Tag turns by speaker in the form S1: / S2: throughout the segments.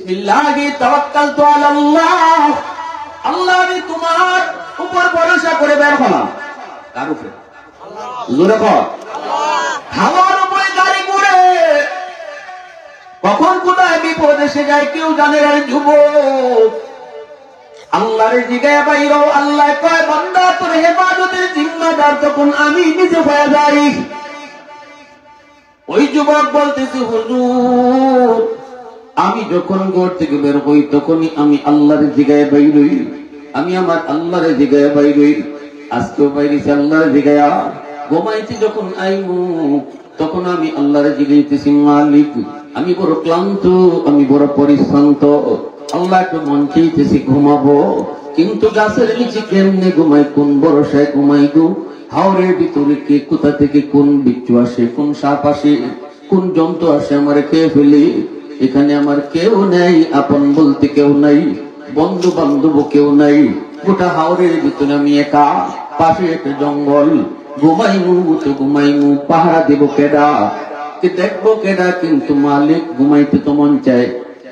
S1: বিসমিল্লাহি তাওয়াক্কালতু আলাল্লাহ, আল্লাহ আমি তোমার উপর ভরসা করে বের হলাম। কার উপরে? জোরে কর। হাওয়ার উপরে গাড়ি ঘুরে, কখন কোথায় বিপদ এসে যায় কেউ জানে না। যুবক আল্লাহর জিগায় বাইরো, আল্লাহ কয় বান্দা তোর হেফাজতের জিম্মাদার তখন আমি নিজে হয়ে যাই। ওই যুবক বলতেছে হুজুর আমি যখন ঘর থেকে বের হই তখনই আমি আল্লাহর জিগায় বাইরই, আমি আমার আল্লাহর জিগায় বাইরই। আজকেও বাইরেছি আল্লাহর জিগায়া, ঘুমাইছি যখন আইমু তখন আমি আল্লাহর জিগাইতেছি মালিক আমি বড় ক্লান্ত, আমি বড় পরিশ্রান্ত, আল্লাহ একটু মন চাইতেছি ঘুমাবো, কিন্তু গাছের নিচে কেমনে ঘুমাই, কোন ভরসায় ঘুমাই গো। হাওরের ভিতরে কে কোথা থেকে কোন বিচ্ছু আসে, কোন সাপ আসে, কোন জন্তু আসে আমার খেয়ে ফেলে। এখানে আমার কেউ নেই, আপন বলতে কেউ নাই, বন্ধু বান্ধব কেউ নাই। গোটা হাওরের ভিতরে আমি একা, পাশে একটা জঙ্গল। ঘুমাইমু তো ঘুমাইমু, পাহারা দেব কেডা, দেখবো কেডা, কিন্তু মালিক ঘুমাইতে তো মন চায়।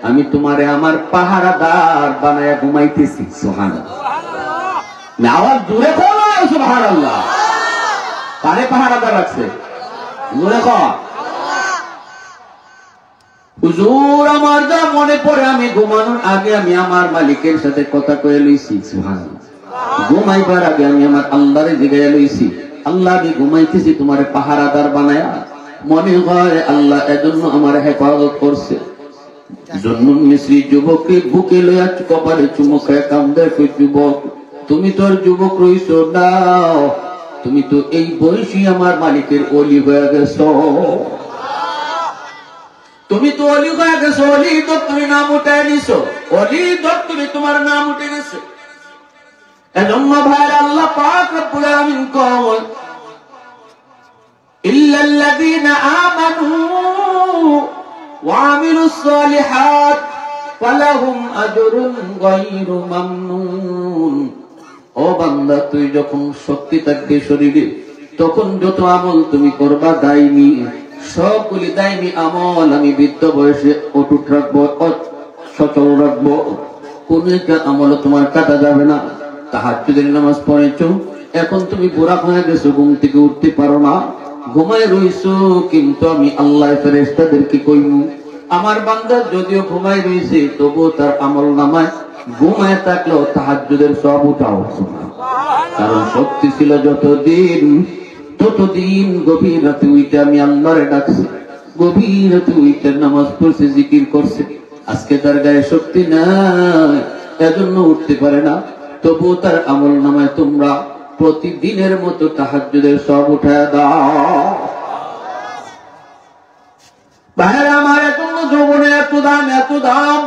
S1: আমি তোমারে আমার পাহারাদার বানায়া ঘুমাইতেছি। সুবহানাল্লাহ, আওয়াজ জোরে বলো সুবহানাল্লাহ। কারে পাহারাদার আছে? জোরে কর। হুজুর আমার যা মনে পড়ে আমি ঘুমানোর আগে আমি আমার মালিকের সাথে কথা কয়ে লইছি। সুবহানাল্লাহ, ঘুমাইবার আগে আমি আমার আল্লাহরে জিগাইয়া লইছি, আল্লাহ আমি ঘুমাইতেছি তোমারে পাহারাদার বানায়া। মনে হয় আল্লাহ এজন্য আমার হেফাজত করছে। জন্নুন মিস্ত্রি যুবককে বুকে লইয়া কপালে চুমো খায় কান্দে, যুবক তুমি তোর যুবক রইছো না, তুমি তো এই বয়সী আমার মালিকের ওলি হয়ে গেছো, তুমি তো অলি হয়ে গেছো। অলি দপ্তরি নাম উঠে নিছো, অলি দপ্তরি তোমার নাম উঠে গেছে। এজন্য ভাই আল্লাহ পাক রব্বুল আলামিন কয় ইল্লাল্লাযীনা আমানু ওয়া আমিলুস সালিহাত ফালাহুম আজরুন গায়রু মামনুন। ও বান্দা তুই যখন শক্তি থাকবে শরীরে তখন যত আমল তুমি করবা দায়মি, সবগুলি দায়মি আমল আমি বৃদ্ধ বয়সে অটুট রাখবো, সচল রাখবো। কোন একটা আমল তোমার কাটা যাবে না। তাহাজ্জুদের নামাজ পড়েছো, এখন তুমি বুড়া হয়ে গেছো, ঘুম থেকে উঠতে পারো না, ঘুমায় রইছো, কিন্তু আমি আল্লাহ ফেরেশতাদেরকে কইমু আমার বান্দা যদিও ঘুমায় রইছে তবুও তার আমল নামায় ঘুমায় থাকলেও তাহাজ্জুদের সব উঠাও। কারণ শক্তি ছিল যতদিন ততদিন গভীর রাতে উইটা আমি আল্লাহরে ডাকছি, গভীর রাতে উইটা নামাজ পড়ছে, জিকির করছে। আজকে তার গায়ে শক্তি নাই, এজন্য উঠতে পারে না, তবুও তার আমল নামায় তোমরা প্রতিদিনের মতো তাহাজ্জুদের সব উঠায় দাও। ভাইরা আমার এজন্য যৌবনে এত দাম, এত দাম,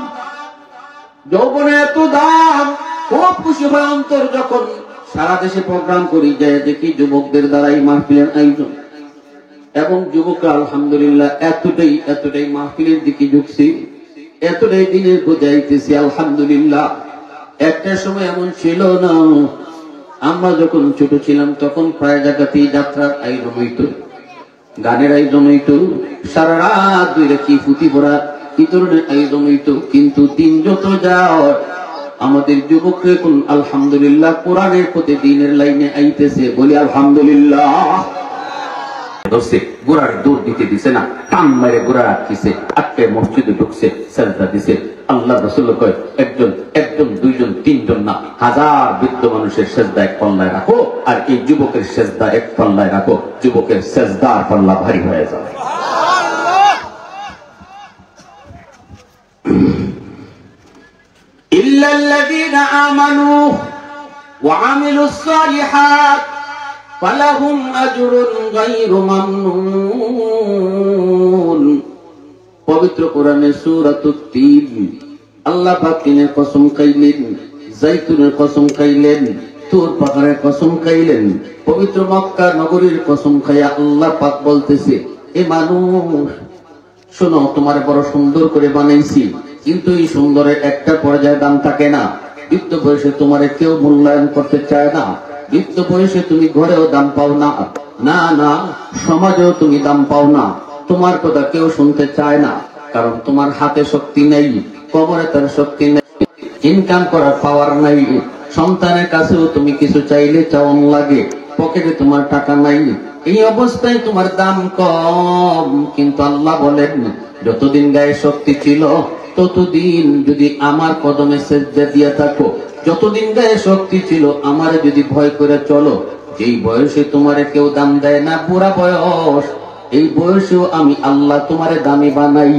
S1: যৌবনে এত দাম। খুব খুশি হয় অন্তর যখন সারা দেশে প্রোগ্রাম করি, যায় দেখি যুবকদের দ্বারাই মাহফিলের আয়োজন, এবং যুবকরা আলহামদুলিল্লাহ এতটাই মাহফিলের দিকে ঝুঁকছি, এতটাই দিনের বোঝাইতেছি আলহামদুলিল্লাহ। একটা সময় এমন ছিল না, আমরা যখন ছোট ছিলাম তখন প্রায় জায়গাতেই যাত্রার আয়োজন হইত, গানের আয়োজন হইত, সারা রাত দুই রাতি পুঁথি পড়া এই ধরনের আয়োজন হইত। কিন্তু দিন যত যায় আমাদের যুবকরা এখন আলহামদুলিল্লাহ কোরআনের প্রতি দ্বীনের লাইনে আইতেছে, বলি আলহামদুলিল্লাহ। গোড়ার দৌড় দিতে দিছে না, টান মারে গোড়া রাখছে, আটকে মসজিদে ঢুকছে, সাজদা দিছে। আল্লাহ রাসূল কয় একজন দুইজন তিনজন না, হাজার বৃদ্ধ মানুষের সেজদা এক পাল্লায় রাখো, আর এই যুবকের সেজদা এক পাল্লায় রাখো, যুবকের সেজদার পাল্লা ভারী হয়ে যাবে। ইল্লাল্লাযীনা আমানু ওয়া আমিলুস সালিহাত ফালাহুম আজরুন গায়রু মামনুন। পবিত্র কোরআনে সূরাতুত তিন আল্লাহ পাক তিনের কসম খাইলেন, জাইতুনের কসম খাইলেন, তুর পাহাড়ের কসম খাইলেন, পবিত্র মক্কা নগরীর কসম খাইয়া আল্লাহ পাক বলতেছে, এ মানুষ শোনো, তোমার বড় সুন্দর করে বানাইছি, কিন্তু এই সুন্দরের একটা পর্যায়ে দাম থাকে না। বৃদ্ধ বয়সে তোমার কেউ মূল্যায়ন করতে চায় না, বৃদ্ধ বয়সে তুমি ঘরেও দাম পাও না, না না সমাজেও তুমি দাম পাও না, তোমার কথা কেউ শুনতে চায় না, কারণ তোমার হাতে শক্তি নেই, কোমরে তার শক্তি নেই, ইনকাম করার পাওয়ার নাই, সন্তানের কাছেও তুমি কিছু চাইলে চাওন লাগে, পকেটে তোমার টাকা নাই, এই অবস্থায় তোমার দাম কম। কিন্তু আল্লাহ বলেন যতদিন গায়ে শক্তি ছিল ততদিন যদি আমার কদমে সেজদা দিয়া থাকো, যতদিন গায়ে শক্তি ছিল আমারে যদি ভয় করে চলো, যেই বয়সে তোমারে কেউ দাম দেয় না, বুড়া বয়স, এই বয়সেও আমি আল্লাহ তোমারে দামি বানাই।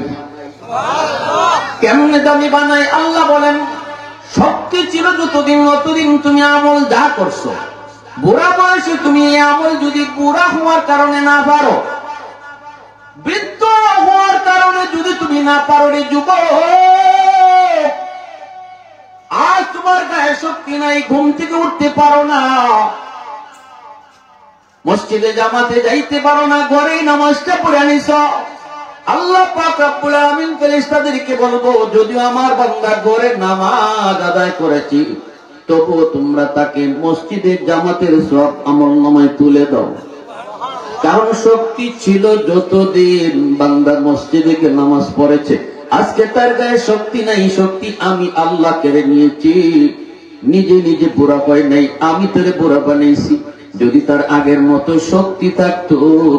S1: কেমনে দামি বানাই? আল্লাহ বলেন শক্তি ছিল যতদিন অতদিন তুমি আমল যা করছো, বুড়া বয়সে তুমি এই আমল যদি বুড়া হওয়ার কারণে না পারো, বৃদ্ধ হওয়ার কারণে যদি তুমি না পারো রে যুবক, আজ তোমার গায়ে শক্তি নাই, ঘুম থেকে উঠতে পারো না, মসজিদে জামাতে যাইতে পারো না, ঘরেই নামাজটা পড়ে আনিস, আল্লাহ পাক রব্বুল আলামিন ফেরেশতাদেরকে বলবো যদিও আমার বান্দা ঘরে নামাজ আদায় করেছি, তবুও তোমরা তাকে মসজিদের জামাতের সব আমলনামায় তুলে দাও। কারণ শক্তি ছিল যতদিন বান্দা মসজিদে গিয়ে নামাজ পড়েছে, আজকে তার গায়ে শক্তি নাই, শক্তি আমি আল্লাহ কেড়ে নিয়েছি, নিজে নিজে বুড়া হয় নাই, আমি তোরে বুড়া বানাইছি। যদি তার আগের মতো শক্তি থাকতো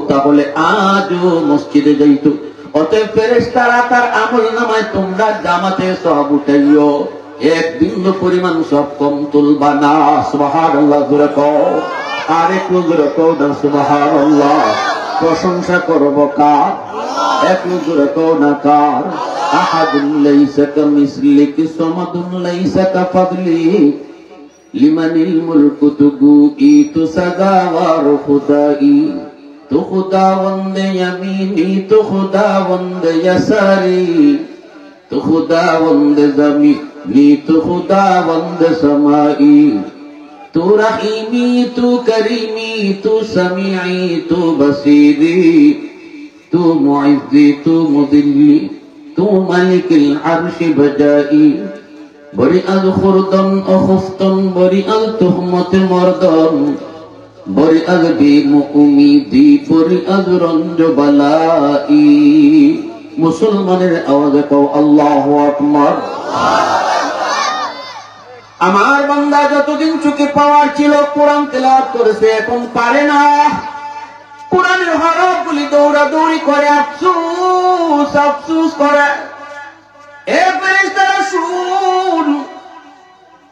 S1: তাহলে আজও মসজিদে যাইতো। অতএব ফেরেশতারা তার আমলনামায় তোমরা জামাতে সওয়াব উঠাইও, এক বিন্দু পরিমাণ সব কম তুলবা না। সুবহানাল্লাহ, জোরে কও, আর একটু জোরে কও না সুবহানাল্লাহ। প্রশংসা করব কার? একটু জোরে কও না কার? আহাদুন লাইসা কামিসলিকি সামাদুন লাইসা কাফাদলি লিমানিল মুলকু তুগুই তুসাগাওয়ার খুদাই, তু খুদাওয়ান্দে ইয়ামিনি তু খুদাওয়ান্দে ইয়াসারি, তু খুদাওয়ান্দে জামিনি তু খুদাওয়ান্দে সামাই, তু রহিমি তু করিমি তু সামিঈ তু বসীরি, তু মুইজ্জি তু মুদিল্লি তু মালিকুল আরশি বজাই, বরি আল খুরদন ও খুফতন বরি আল তুহমতে মর্দন, বরি আল বিমু উমিদি বরি আল রঞ্জ বালাই। মুসলমানের আওয়াজে কও আল্লাহু আকবার। আমার বান্দা যতদিন চোখে পাওয়ার ছিল কোরআন তেলাওয়াত করেছে, এখন পারে না। কোরআনের হরফগুলি দৌড়াদৌড়ি করে, আফসোস আফসোস করে। এ ফেরেশতারা শুন,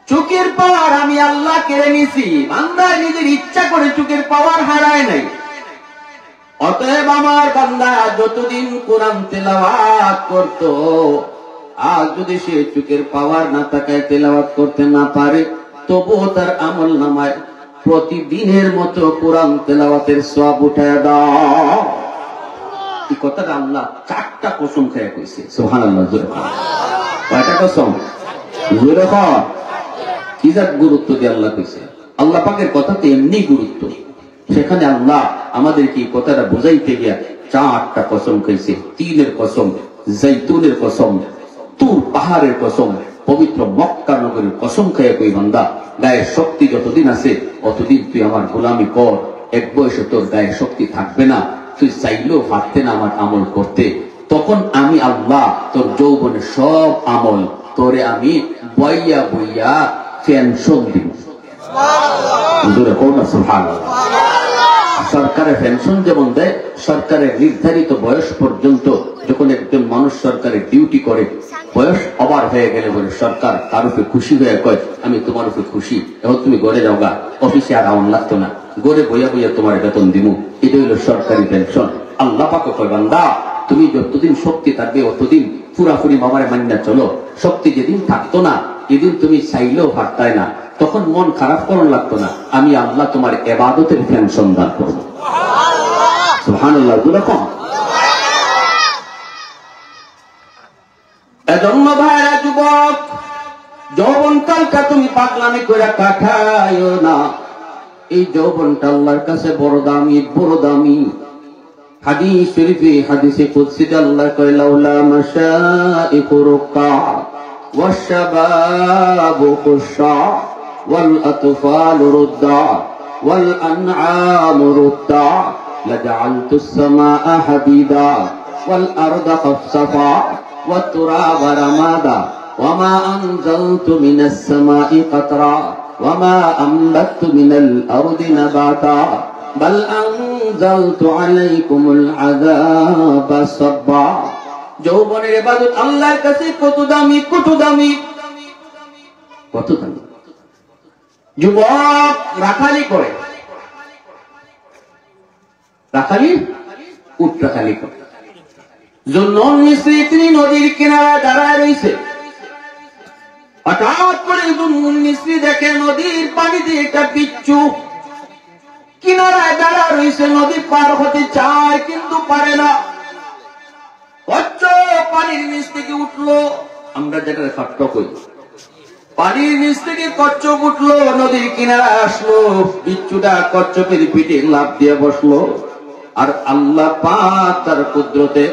S1: চোখের পাওয়ার আমি আল্লাহ কেড়ে নিছি, বান্দা নিজের ইচ্ছা করে চোখের পাওয়ার হারায় নাই। অতএব আমার বান্দা যতদিন কোরআন তেলাওয়াত করত, আজ যদি সে চোখের পাওয়ার না থাকায় তেলাওয়াত করতে না পারে, তবুও তার আমলনামায় প্রতিদিনের মতো কোরআন তেলাওয়াতের সওয়াব উঠায় দাও। এই কথাটা আল্লাহ 4টা কসম খেয়ে কইছে। সুবহানাল্লাহ, জোরে বলো। কয়টা কসম? জোরে বলো। কি জাত গুরুত্ব দিয়ে আল্লাহ কইছে? আল্লাহ পাকের কথাতে এমনি গুরুত্ব, সেখানে আল্লাহ আমাদেরকে এই কথাটা বুঝাইতে গিয়া 4টা কসম কইছে। তিলের কসম, জৈতুনের কসম, তুর পাহাড়ের কসম, পবিত্র মক্কা নগরীর কসম খেয়ে কই বান্দা, গায়ে শক্তি যতদিন আছে অতদিন তুই আমার গোলামি কর। এক বয়সে তোর গায়ে শক্তি থাকবে না, তুই চাইলেও পারতে না আমার আমল করতে, তখন আমি আল্লাহ তোর যৌবনের সব আমল তোরে আমি বইয়া বইয়া পেনশন দিব। সরকারের পেনশন যেমন দেয়, সরকারের নির্ধারিত বয়স পর্যন্ত যখন একজন মানুষ সরকারের ডিউটি করে, বয়স ওভার হয়ে গেলে বলে সরকার তার উপরে খুশি হয়ে কয় আমি তোমার উপরে খুশি, এখন তুমি গড়ে যাও গা, অফিসে আর আউন লাগতো না, গড়ে বইয়া বইয়া তোমার বেতন দিব। এটা হলো সরকারি পেনশন। আল্লাহ পাক কয় বান্দা তুমি যতদিন শক্তি থাকবে অতদিন পুরাপুরি মামারে মান্না চলো। শক্তি যেদিন থাকতো না এদিন তুমি চাইলেও পারতাই না, তখন মন খারাপ করার লাগতো না, আমি আল্লাহ তোমার ইবাদতের পেনশন দান করবো। সুবহানাল্লাহ, দুরকম। এজন্য ভাইরা, যুবক, যৌবনকালটা তুমি পাগলামি করে কাটাইও না। এই যৌবনটা আল্লাহর কাছে বড় দামি, বড় দামি। হাদিস শরীফে, হাদিসে কুদসিতে আল্লাহ কয় লাউলা মাশাইখু রুকা ওয়াশশাবাবু খুশা ওয়াল আতফালু রুদ্দা ওয়াল আনআমু রুদ্দা লাজআলতুস সামাআ হাদিদা ওয়াল আরদা খাফসাফা ওয়াত তুরাবা রামাদা وما أنزلت من السماء قطرا وما أنبت من الأرض نباتا بل أنزلت عليكم العذاب صبا যৌবনের ইবাদত আল্লাহর কাছে কত দামি কত দামি কত দামি। যুবক রাখালি করে, রাখালি উট রাখালি করে। জুন্নুন মিসরি তিনি নদীর কিনারায় দাঁড়ায় রয়েছে। হঠাৎ করে জুন্নুন মিসরি দেখে নদীর পানিতে একটা বিচ্ছু কিনারায় দাঁড়ায় রয়েছে, নদী পার হতে চায় কিন্তু পারে না। কচ্ছপ পানির নিচ থেকে উঠলো, আমরা যেটা ফাট্ট করি, পানির নিচ থেকে কচ্ছপ উঠলো, নদীর কিনারায় আসলো, বিচ্ছুটা কচ্ছপের পিঠে লাফ দিয়ে বসলো। আর আল্লাহ পাক তার কুদরতে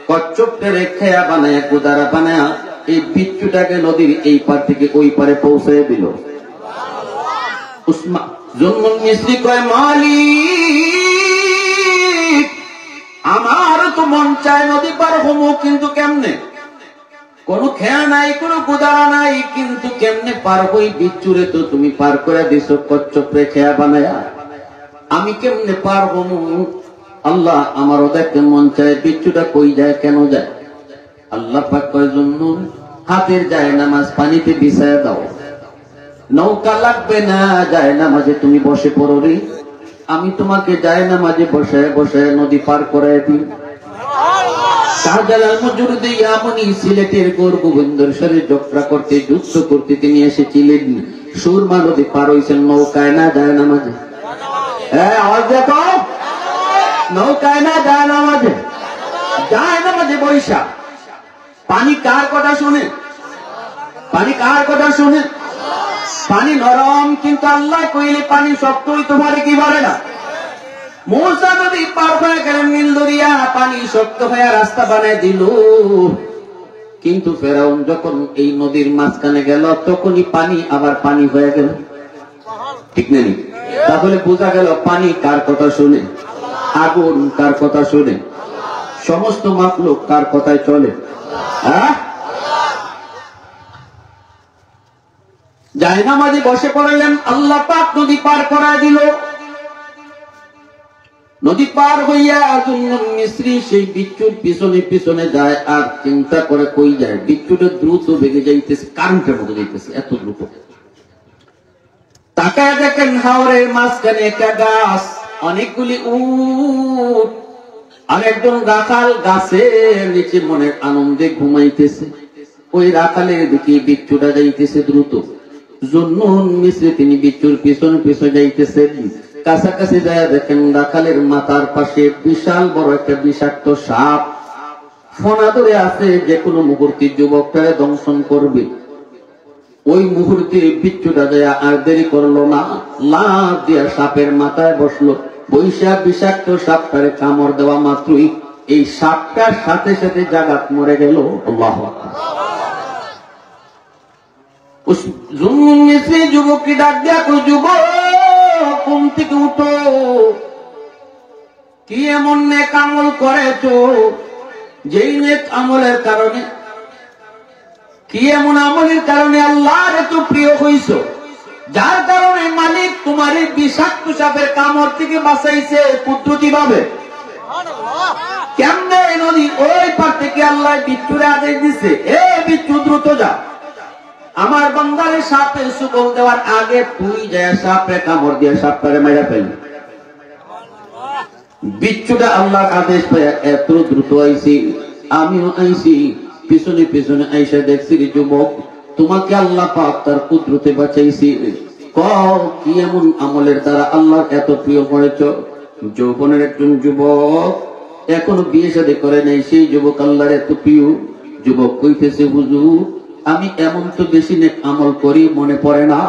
S1: কচ্ছপটারে খেয়া বানায়, গুদারা বানায় এই বিচ্ছুটাকে নদীর এই পার থেকে ওই পারে পৌঁছে দিল। জুন্নুন মিসরি কয়, মালিক আমার তো মন চায় নদী পার হবো, কিন্তু কেমনে? কোন খেয়া নাই, কোন গুদারা নাই, কিন্তু কেমনে পার হই? বিচ্ছুরে তো তুমি পার করে দিছো কচ্ছপরে খেয়া বানায়া, আমি কেমনে পার হবো? আল্লাহ আমারও দেখতে মন চায়, বিচ্ছুটা কই যায়, কেন যায়? আল্লাহ পাক কয়, জুন্নুন হাতের যায় নামাজ পানিতে বিছায়া দাও, নৌকা লাগবে না, যায় নামাজে তুমি বসে পড়ো রে, আমি তোমাকে যায় নামাজে বসায় বসায় নদী পার করায় দিই। শাহজালাল মজুরুদ্দিন ইয়ামনি সিলেটের গোবিন্দর সাথে যাত্রা করতে, যুদ্ধ করতে তিনি এসেছিলেন, সুরমা নদী পার হইছেন নৌকায় না যায় নামাজে। হ্যাঁ আওয়াজ দেখো, নৌকায় না যায় নামাজে, যায় নামাজে বৈশা। পানি কার কথা শুনে? পানি কার কথা শুনে? পানি নরম, কিন্তু আল্লাহ কইলে পানি শক্ত হইতে পারে কি পারে না? মূসা নদী পার হয়ে গেলেন নীল দরিয়া, পানি শক্ত হয়ে রাস্তা বানায় দিল, কিন্তু ফেরাউন যখন এই নদীর মাঝখানে গেল তখনই পানি আবার পানি হয়ে গেল, ঠিক নেই? তাহলে বোঝা গেল পানি কার কথা শুনে, আগুন কার কথা শুনে, সমস্ত মাখলুক কার কথায় চলে? যায় নামাজে বসে পড়লেন, আল্লাহ পাক নদী পার করায় দিল। নদী পার হইয়া জুন্নুন মিসরি সেই বিচ্ছুর পিছনে পিছনে যায়, আর চিন্তা করে কই যায়, বিচ্ছুটা দ্রুত বেগে যাইতেছে, কারেন্টের মতো যাইতেছে, এত দ্রুত। তাকায় দেখেন হাওরের মাঝখানে একটা গাছ, অনেকগুলি উট, আর একজন রাখাল গাছের নিচে মনের আনন্দে ঘুমাইতেছে। ওই রাখালের দিকে বিচ্ছুটা যাইতেছে দ্রুত। জুন্নুন মিসরি তিনি বিচ্ছুর পিছনে পিছনে যাইতেছেন, কাছাকাছি যায় দেখেন রাখালের মাথার পাশে বিশাল বড় একটা বিষাক্ত সাপ ফনা ধরে আছে, যে কোনো মুহূর্তে যুবকটারে দংশন করবে। ওই মুহূর্তে বিচ্ছুটা যায় আর দেরি করলো না, লাফ দিয়া সাপের মাথায় বসলো, বৈশা বিষাক্ত সাপটারে কামড় দেওয়া মাত্রই এই সাপটার সাথে সাথে জাগাত মরে গেল। আল্লাহু আকবার। জুন্নুন মিসরি যুবককে ডাক দিয়া কই, যুবক ঘুম থেকে উঠো, কি এমন নেক আমল করেছো যেই নেক আমলের কারণে, কি এমন আমলের কারণে আল্লাহর এত প্রিয় হইছো, যার কারণে মালিক তোমার এই বিষাক্ত সাপের কামড় থেকে বাঁচাইছে কুদরতি ভাবে? কেমনে? নদী ওই পার থেকে আল্লাহ বিচ্ছুরে আদেশ দিছে, এ বিচ্ছু দ্রুত যা, আমার বান্দারে সাপে সুগল দেওয়ার আগে তুই যায় সাপে কামড় দিয়ে সাপটারে মেরে ফেলবি। বিচ্ছুটা আল্লাহর আদেশ পায় এত দ্রুত আইছি, আমিও আইছি, পিছনে পিছনে আইসা দেখছি যুবক তোমাকে আল্লাহ পাক তার কুদরতে বাঁচাইছি, কি এমন আমলের দ্বারা আল্লাহর এত প্রিয় করেছ? যৌবনের একজন যুবক এখনো বিয়ে শাদী করে নাই, সেই যুবক আল্লাহর এত প্রিয়। যুবক কইতেছে, হুজুর আমি এমন তো বেশি নেক আমল করি মনে পড়ে না,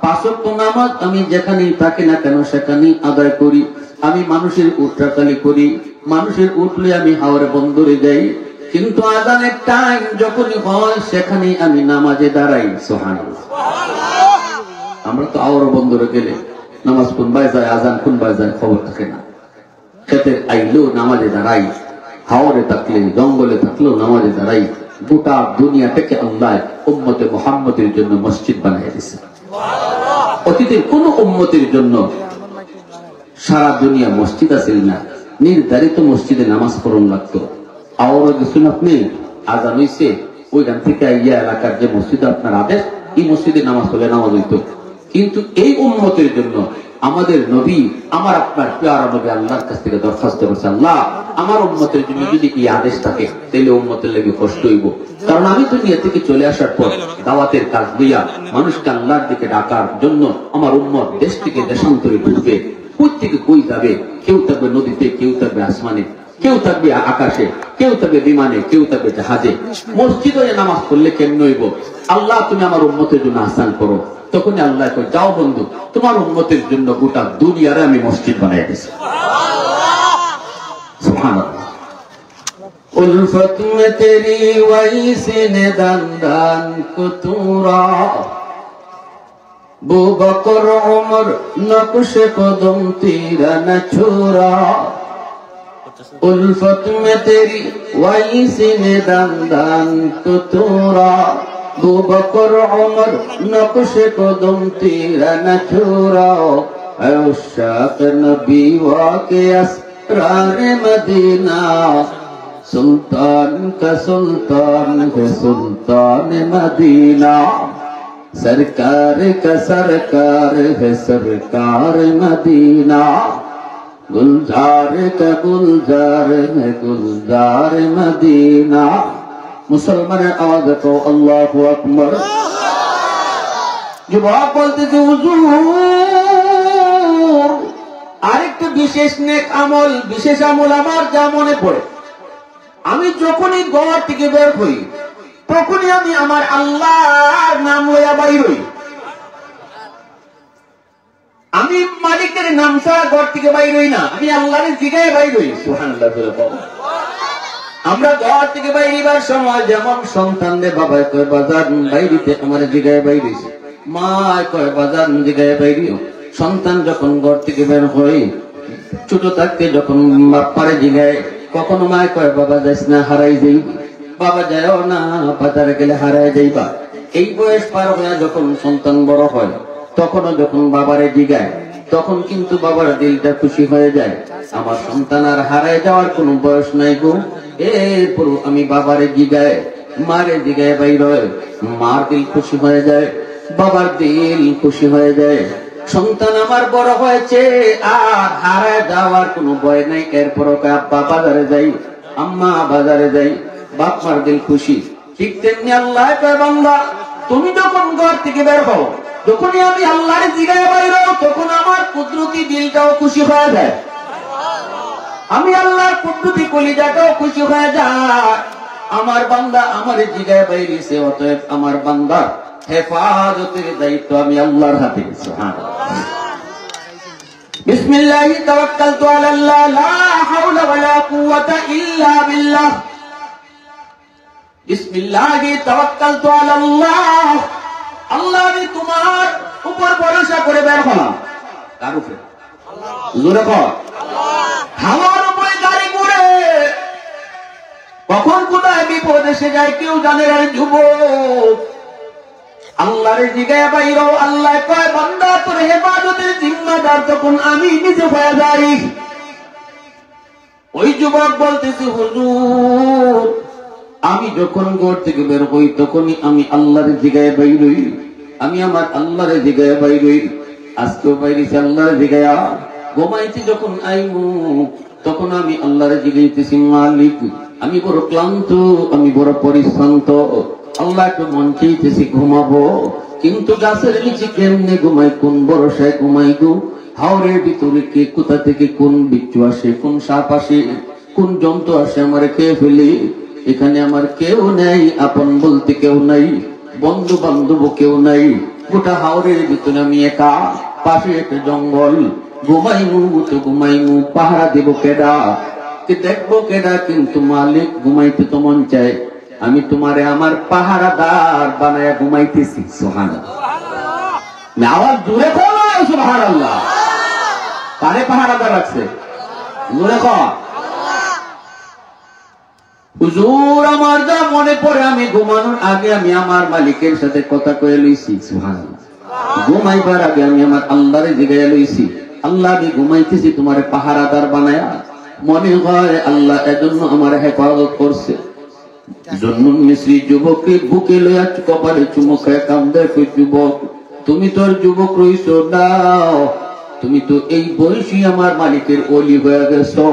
S1: 5 ওয়াক্ত নামাজ আমি যেখানেই থাকি না কেন সেখানেই আদায় করি, আমি মানুষের উট্রাকালি করি, মানুষের উঠলে আমি হাওরে বন্দরে যাই, কিন্তু আজানের টাইম যখনই হয় সেখানেই আমি নামাজে দাঁড়াই। সুবহানাল্লাহ। আমরা তো হাওরে বন্দরে গেলে নামাজ কোন বাই যায়, আজান কোন বাই যায় খবর থাকে না, খেতে আইলেও নামাজে দাঁড়াই, হাওরে থাকলে জঙ্গলে থাকলেও নামাজে দাঁড়াই, গোটা দুনিয়াটাকে আল্লাহ উম্মতে মুহাম্মদের জন্য মসজিদ বানিয়ে দিয়েছে। অতীতের কোন উম্মতের জন্য সারা দুনিয়া মসজিদ আছিল না, নির্ধারিত মসজিদে নামাজ পড়ন লাগতো। আওয়াজ দিচ্ছেন আপনি, আজান হইছে, ওইখান থেকে ইয়া এলাকার যে মসজিদ আপনার আদেশ, এই মসজিদে নামাজ পড়লে নামাজ হইতো। কিন্তু এই উম্মতের জন্য আমাদের নবী, আমার আপনার প্যারা নবী আল্লাহর কাছ থেকে দরখাস্ত করছে, আল্লাহ আমার উম্মতের জন্য যদি এই আদেশ থাকে তাহলে উম্মতের লেগে কষ্ট হইব। কারণ আমি দুনিয়া থেকে চলে আসার পর দাওয়াতের কাজ দিয়া মানুষকে আল্লাহর দিকে ডাকার জন্য আমার উম্মত দেশ থেকে দেশান্তরে ঢুকবে। কই থেকে কই যাবে? কেউ থাকবে নদীতে, কেউ থাকবে আসমানে, কেউ থাকবে আকাশে, কেউ থাকবে বিমানে, কেউ থাকবে জাহাজে। মসজিদে নামাজ পড়লে কেমন হইব? আল্লাহ তুমি আমার উম্মতের জন্য আহসান করো। তখন আল্লাহ কয়, যাও বন্ধু, তোমার উম্মতের জন্য গোটা দুনিয়ারে আমি মসজিদ বানাই দিয়েছি। সুবহানাল্লাহ। উলফত মে তেরি ওয়াইসে নে দান দান কুতুরা, বু বকর উমর নকশে কদম তেরা ন ছোরা। उल्फत में तेरी वाइसी ने दान दान को तोरा, बू बकर उमर नक्शे कदम तेरा न छोरा। उशाक नबी वाके असरार मदीना, सुल्तान का सुल्तान है सुल्तान मदीना, सरकार का सरकार है सरकार मदीना, गुलजार का गुलजार है गुलजार मदीना। मुसलमान आवाज को अल्लाहु अकबर। যুবক বলতেছে, হুজুর আরেকটা বিশেষ নেক আমল, বিশেষ আমল আমার যা মনে পড়ে, আমি যখনই ঘর থেকে বের হই তখনই আমি আমার আল্লাহর নাম লইয়া বাইর হই। আমি মালিকের নাম ছাড়া ঘর থেকে বাইর হই না, আমি আল্লাহর জিগায় বাইর হই। সুবহানাল্লাহ। আমরা ঘর থেকে বাইরিবার সময় যেমন সন্তানদের বাবা কয় বাজার বাইরিতে আমার জিগায় বাইর হইছে, মা কয় বাজার জিগায় বাইরিও। সন্তান যখন ঘর থেকে বের হয়, ছোট থাকতে যখন বাপারে জিগায়, কখনো মা কয় বাবা যাইস না, হারাই যাই, বাবা যাও না, বাজারে গেলে হারাই যাইবা। এই বয়স পার হয়ে যখন সন্তান বড় হয়, তখনও যখন বাবারে জিগায়, তখন কিন্তু বাবার দিলটা খুশি হয়ে যায়, আমার সন্তান আর হারায় যাওয়ার কোন বয়স নাই গো। এরপর আমি বাবারে জিগায়, মারে জিগায় বাইর হয়, মার দিল খুশি হয়ে যায়, বাবার দিল খুশি হয়ে যায়। সন্তান আমার বড় হয়েছে, আর হারায় যাওয়ার কোনো ভয় নাই। এরপর আব্বা বাজারে যাই, আম্মা বাজারে যাই, বাপ মার দিল খুশি। ঠিক তেমনি আল্লাহ কয়, বান্দা তুমি যখন ঘর থেকে বের হও, যখনই আমি আল্লাহর জিগায় বাইর হও, তখন আমার কুদরতি দিলটাও খুশি হয়ে যায়, আমি আল্লাহর কুদরতি কলিজাটাও খুশি হয়ে যায়। আমার বান্দা আমার জিগায় বাইরিছে, অতএব আমার বান্দা হেফাজতের দায়িত্ব আমি আল্লাহর হাতে। সুবহানাল্লাহ। বিসমিল্লাহি তাওয়াক্কালতু আলাল্লাহ, লা হাওলা ওয়ালা কুওয়াতা ইল্লা বিল্লাহ। বিসমিল্লাহি তাওয়াক্কালতু আলাল্লাহ, আল্লাহ আমি তোমার উপর ভরসা করে বের হলাম। কার উপরে? জোরে বল। হাওয়ার উপরে গাড়ি ঘুরে, কখন কোথায় বিপদ এসে যায় কেউ জানে না। যুবক আল্লাহর জিগায় বাইর, আল্লাহ কয় বান্দা তোর হেফাজতের জিম্মাদার তখন আমি নিজে হয়ে যাই। ওই যুবক বলতেছে, হুজুর আমি যখন ঘর থেকে বের হই তখনই আমি আল্লাহর জিগায় বাইর হই, আমি আমার আল্লাহর জিগায় বাইর হই। আজকেও বাইরেছি আল্লাহর জিগায়া। ঘুমাইতে যখন আইমু তখন আমি আল্লাহর জিগাইতেছি, মালিক আমি বড় ক্লান্ত, আমি বড় পরিশ্রান্ত, আল্লাহকে মন চাইতেছি ঘুমাবো, কিন্তু গাছের নিচে কেমনে ঘুমাই, কোন ভরসায় ঘুমাই গো। হাওরের ভিতরে কে কোথা থেকে কোন বিচ্ছু আসে, কোন সাপ আসে, কোন জন্তু আসে আমার খেয়ে ফেলে। এখানে আমার কেউ নেই, আপন বলতে কেউ নাই, বন্ধু বান্ধব কেউ নাই। গোটা হাওরের ভিতরে আমি একা, পাশে একটা জঙ্গল। ঘুমাইমু তো ঘুমাইমু, পাহারা দেব কেডা, দেখবো কেডা, কিন্তু মালিক ঘুমাইতে তো মন চায়। আমি তোমারে আমার পাহারাদার বানায়া ঘুমাইতেছি। সুবহানাল্লাহ। আওয়াজ জোরে করো সুবহানাল্লাহ। কারে পাহারাদার রাখছে? জোরে কর। হুজুর আমার যা মনে পড়ে আমি ঘুমানোর আগে আমি আমার মালিকের সাথে কথা কয়ে লইছি। সুবহানাল্লাহ। ঘুমাইবার আগে আমি আমার আল্লাহরে জিগাইয়া লইছি, আল্লাহ আমি ঘুমাইতেছি তোমার পাহারাদার বানায়া, মনে হয় আল্লাহ এজন্য আমার হেফাজত করছে। জন্নুন মিস্রি যুবককে বুকে লইয়া কপালে চুমো খায় কান্দে, যুবক তুমি তোর যুবক রইছো না, তুমি তো এই বয়সী আমার মালিকের ওলি হয়ে গেছো,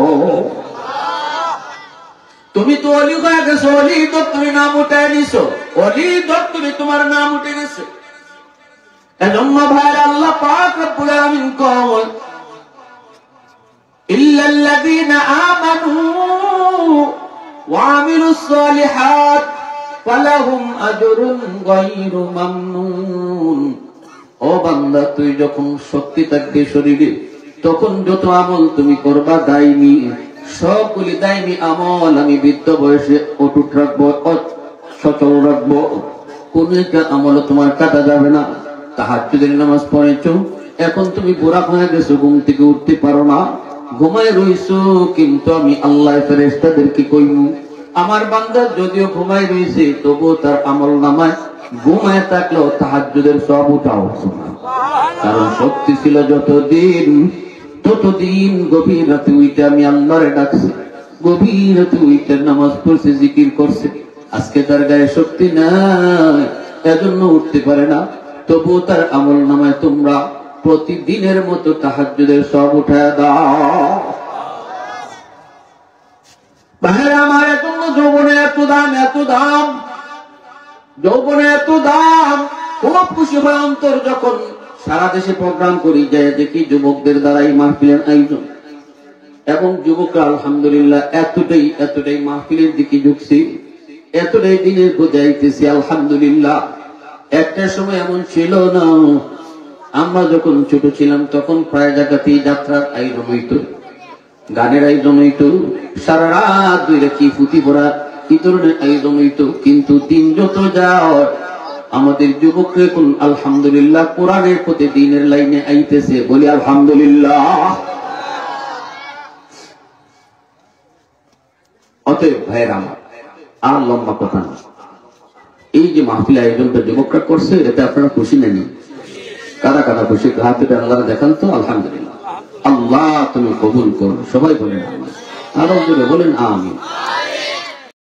S1: তুমি তো অলি হয়ে গেছো, অলি দপ্তরি নাম উঠায় নিছো, অলি দপ্তরি তোমার নাম উঠে গেছে। এজন্য ভাইরা আল্লাহ পাক রব্বুল আলামিন কয় ইল্লাল্লাযীনা আমানু ওয়া আমিলুস সালিহাত ফালাহুম আজরুন গায়রু মামনুন। ও বান্দা তুই যখন শক্তি থাকবে শরীরে তখন যত আমল তুমি করবা দায়নি, সবগুলি দায়নি আমল আমি বৃদ্ধ বয়সে অটুট রাখবো, সচল রাখবো, কোন একটা আমল তোমার কাটা যাবে না। তাহাজ্জুদের নামাজ পড়েছো, এখন তুমি বুড়া হয়ে গেছো, ঘুম থেকে উঠতে পারো না, ঘুমায় রইছো, কিন্তু আমি আল্লাহ ফেরেশতাদেরকে কইমু আমার বান্দা যদিও ঘুমায় রইছে তবুও তার আমল নামায় ঘুমায় থাকলেও তাহাজ্জুদের সওয়াব উঠাও। কারণ শক্তি ছিল যতদিন ততদিন গভীর রাতে উইটা আমি আল্লাহরে ডাকছি, গভীর রাতে উইটা নামাজ পড়ছে, জিকির করছে। আজকে তার গায়ে শক্তি নাই, এজন্য উঠতে পারে না, তবুও তার আমল নামায় তোমরা প্রতিদিনের মতো তাহাজ্জুদের সওয়াব উঠায় দাও। ভাইরা আমার, এজন্য যৌবনে এত দাম, এত দাম, যৌবনে এত দাম। খুব খুশি হয় অন্তর যখন সারা দেশে প্রোগ্রাম করি, যায় দেখি যুবকদের দ্বারাই মাহফিলের আয়োজন, এবং যুবকরা আলহামদুলিল্লাহ এতটাই মাহফিলের দিকে ঝুঁকছি, এতটাই দিনের বোঝাইতেছি আলহামদুলিল্লাহ। একটা সময় এমন ছিল না, আমরা যখন ছোট ছিলাম তখন প্রায় জায়গাতেই যাত্রার আয়োজন হইত, গানের আয়োজন হইত, সারা রাত ধরে কি ফুটি পড়া কি ধরনের আয়োজন হইত। কিন্তু দিন যত যাও আমাদের যুবকরা এখন আলহামদুলিল্লাহ কোরআনের প্রতি দ্বীনের লাইনে আইতেছে, বলি আলহামদুলিল্লাহ। অতএব ভাইরা আমার, আর লম্বা কথা না, এই যে মাহফিল আয়োজনটা যুবকরা করছে এতে আপনারা খুশি নেন? কারা কারা খুশি হাতে আল্লাহ দেখান তো। আলহামদুলিল্লাহ। আল্লাহ তুমি কবুল করো, সবাই বলেন আমিন, আরো জোরে বলেন আমিন।